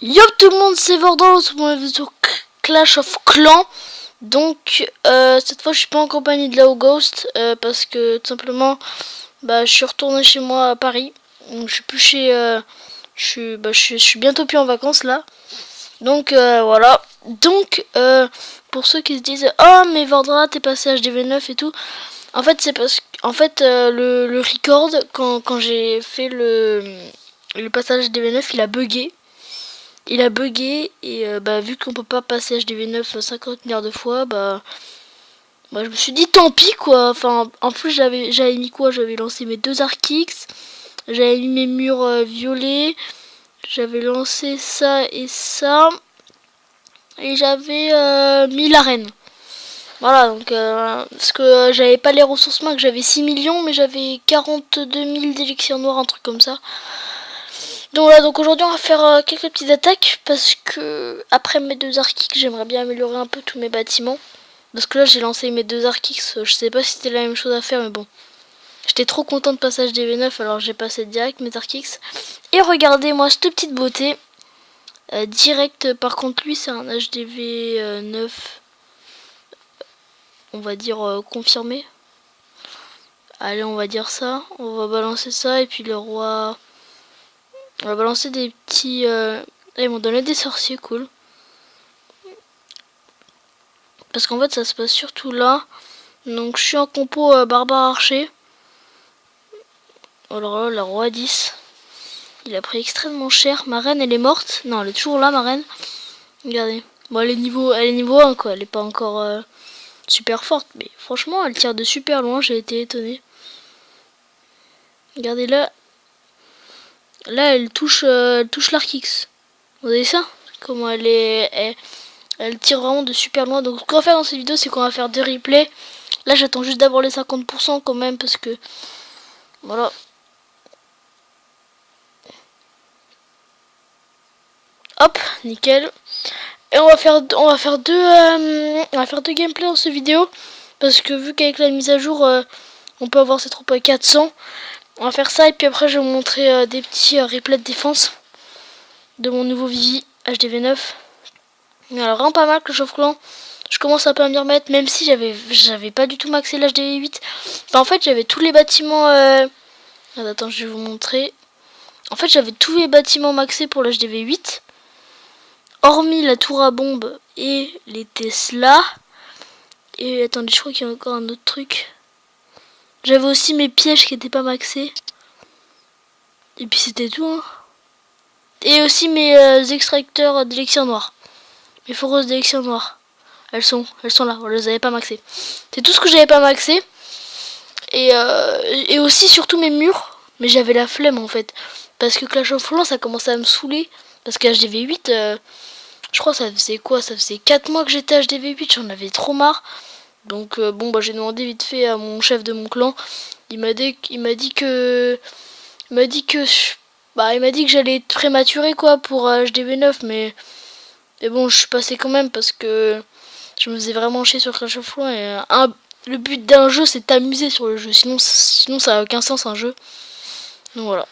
Yo tout le monde, c'est Vordon sur Clash of Clans. Donc cette fois je suis pas en compagnie de Lao Ghost parce que tout simplement je suis retourné chez moi à Paris. Donc je suis plus chez je suis bientôt plus en vacances là. Donc voilà. Donc pour ceux qui se disent "Oh mais Vordra t'es passé HDV9 et tout", en fait c'est parce qu'en fait le record quand j'ai fait le passage HDV9 il a bugué et vu qu'on peut pas passer HDV9 50 milliards de fois, je me suis dit tant pis quoi. Enfin, en plus j'avais mis quoi? J'avais lancé mes 2 Arc-X, j'avais mis mes murs violets, j'avais lancé ça et ça, et j'avais mis l'arène. Voilà, donc parce que j'avais pas les ressources max, j'avais 6 millions, mais j'avais 42 000 d'élixirs noirs, un truc comme ça. Donc voilà, donc aujourd'hui on va faire quelques petites attaques parce que après mes 2 Arc-X, j'aimerais bien améliorer un peu tous mes bâtiments. Parce que là j'ai lancé mes 2 Arc-X, je sais pas si c'était la même chose à faire mais bon. J'étais trop content de passer HDV9 alors j'ai passé direct mes Arc-X. Et regardez-moi cette petite beauté. Direct, par contre lui c'est un HDV9, on va dire confirmé. Allez, on va dire ça, on va balancer ça et puis le roi... On va balancer des petits... Ils m'ont donné des sorciers, cool. Parce qu'en fait, ça se passe surtout là. Donc, je suis en compo barbare archer. Alors là, la roi 10. Il a pris extrêmement cher. Ma reine, elle est morte. Non, elle est toujours là, ma reine. Regardez. Bon, elle est niveau 1, quoi. Elle est pas encore super forte. Mais franchement, elle tire de super loin. J'ai été étonné. Regardez là. Là, elle touche l'Arc-X. Vous voyez ça? Comment elle tire vraiment de super loin. Donc ce qu'on va faire dans cette vidéo, c'est qu'on va faire 2 replays. Là j'attends juste d'avoir les 50% quand même parce que voilà. Hop, nickel. Et on va faire deux gameplays dans cette vidéo parce que vu qu'avec la mise à jour on peut avoir ses troupes à 400. On va faire ça et puis après je vais vous montrer des petits replays de défense de mon nouveau Vivi HDV9. Alors vraiment pas mal que je Clan. Je commence un peu à m'y remettre, même si j'avais pas du tout maxé l'HDV8. Enfin, en fait, j'avais tous les bâtiments... Attends, je vais vous montrer. En fait, j'avais tous les bâtiments maxés pour l'HDV8. Hormis la tour à bombe et les Tesla. Et attendez, je crois qu'il y a encore un autre truc. J'avais aussi mes pièges qui n'étaient pas maxés. Et puis c'était tout. Hein. Et aussi mes extracteurs d'élixir noir. Mes foreuses d'élixir noir. Elles sont là, on les avait pas maxées. C'est tout ce que j'avais pas maxé. Et aussi surtout mes murs. Mais j'avais la flemme en fait. Parce que Clash of Clans ça commençait à me saouler. Parce que HDV8, je crois que ça faisait quoi? Ça faisait 4 mois que j'étais HDV8, j'en avais trop marre. Donc j'ai demandé vite fait à mon chef de mon clan. Il m'a dit que j'allais être prématuré quoi pour HDV9. Mais bon, je suis passé quand même parce que je me faisais vraiment chier sur Clash of Clans. Et le but d'un jeu, c'est t'amuser sur le jeu. Sinon ça a aucun sens un jeu. Donc voilà.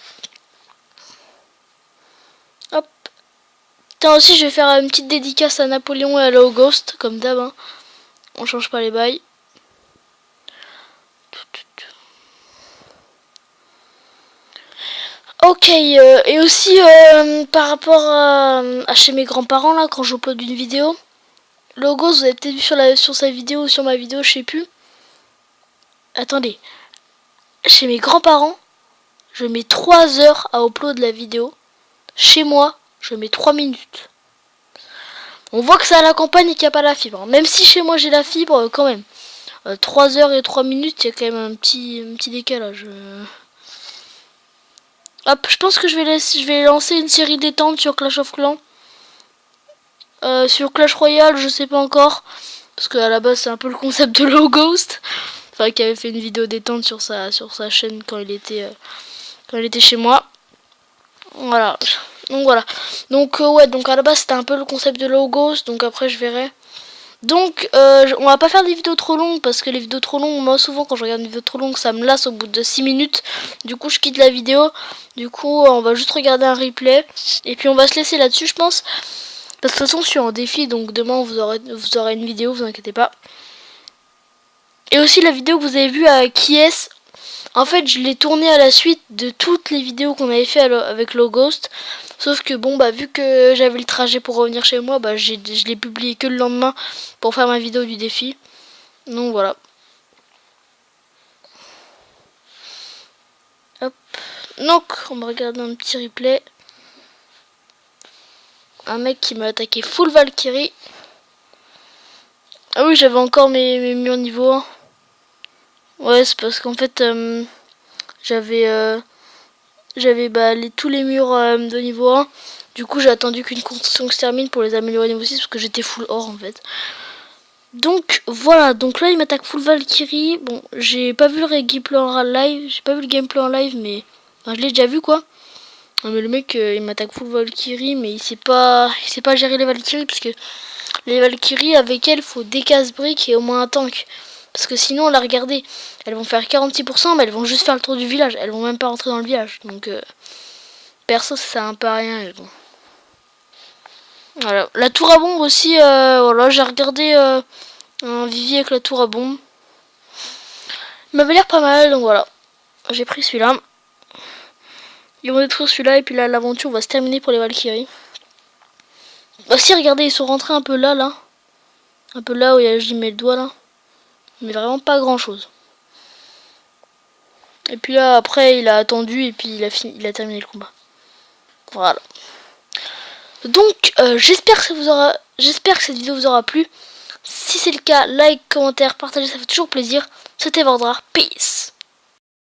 Hop. Tiens, aussi, je vais faire une petite dédicace à Napoléon et à Low Ghost, comme d'hab. Hein. On change pas les bails. Ok, et aussi par rapport à chez mes grands-parents, là, quand j'upload une vidéo, Low Ghost, vous avez peut-être vu sur sa vidéo ou sur ma vidéo, je sais plus. Attendez. Chez mes grands-parents, je mets 3 heures à upload la vidéo. Chez moi, je mets 3 minutes. On voit que c'est à la campagne et qu'il n'y a pas la fibre. Même si chez moi j'ai la fibre, quand même. 3 heures et 3 minutes, il y a quand même un petit décalage. Hop, je pense que je vais lancer une série détente sur Clash of Clans. Sur Clash Royale, je sais pas encore. Parce qu'à la base, c'est un peu le concept de Low Ghost. Enfin, qui avait fait une vidéo détente sur sa chaîne quand il était chez moi. Voilà. Donc voilà. Donc ouais, donc à la base c'était un peu le concept de Low Ghost, donc après je verrai. Donc on va pas faire des vidéos trop longues parce que les vidéos trop longues, moi souvent quand je regarde une vidéo trop longue ça me lasse au bout de 6 minutes. Du coup je quitte la vidéo. Du coup on va juste regarder un replay et puis on va se laisser là-dessus je pense. Parce que de toute façon je suis en défi donc demain vous aurez une vidéo, vous inquiétez pas. Et aussi la vidéo que vous avez vue à qui est, en fait je l'ai tournée à la suite de toutes les vidéos qu'on avait fait avec Low Ghost. Sauf que bon bah vu que j'avais le trajet pour revenir chez moi, bah je l'ai publié que le lendemain pour faire ma vidéo du défi. Donc voilà. Hop. Donc on va regarder un petit replay. Un mec qui m'a attaqué full Valkyrie. Ah oui j'avais encore mes murs niveau 1. Ouais c'est parce qu'en fait j'avais tous les murs de niveau 1. Du coup j'ai attendu qu'une construction se termine pour les améliorer niveau 6 parce que j'étais full or en fait. Donc voilà, donc là il m'attaque full Valkyrie. Bon, j'ai pas vu le gameplay en live, mais enfin, je l'ai déjà vu quoi. Non, mais le mec il m'attaque full Valkyrie mais il sait pas gérer les Valkyries parce que les Valkyries avec elles faut des casse-briques et au moins un tank. Parce que sinon, là, regardez, elles vont faire 46%, mais elles vont juste faire le tour du village. Elles vont même pas rentrer dans le village. Donc, perso, ça sert un peu à rien. Mais bon. Voilà. La tour à bombe aussi, voilà, j'ai regardé un Vivi avec la tour à bombe. Il m'avait l'air pas mal, donc voilà. J'ai pris celui-là. Ils vont détruire celui-là, et puis là, l'aventure va se terminer pour les Valkyries. Aussi, regardez, ils sont rentrés un peu là. Un peu là où j'y mets le doigt, là. Mais vraiment pas grand-chose. Et puis là, après, il a attendu, et puis il a terminé le combat. Voilà. Donc j'espère que cette vidéo vous aura plu. Si c'est le cas, like, commentaire, partagez, ça fait toujours plaisir. C'était Vordra, peace.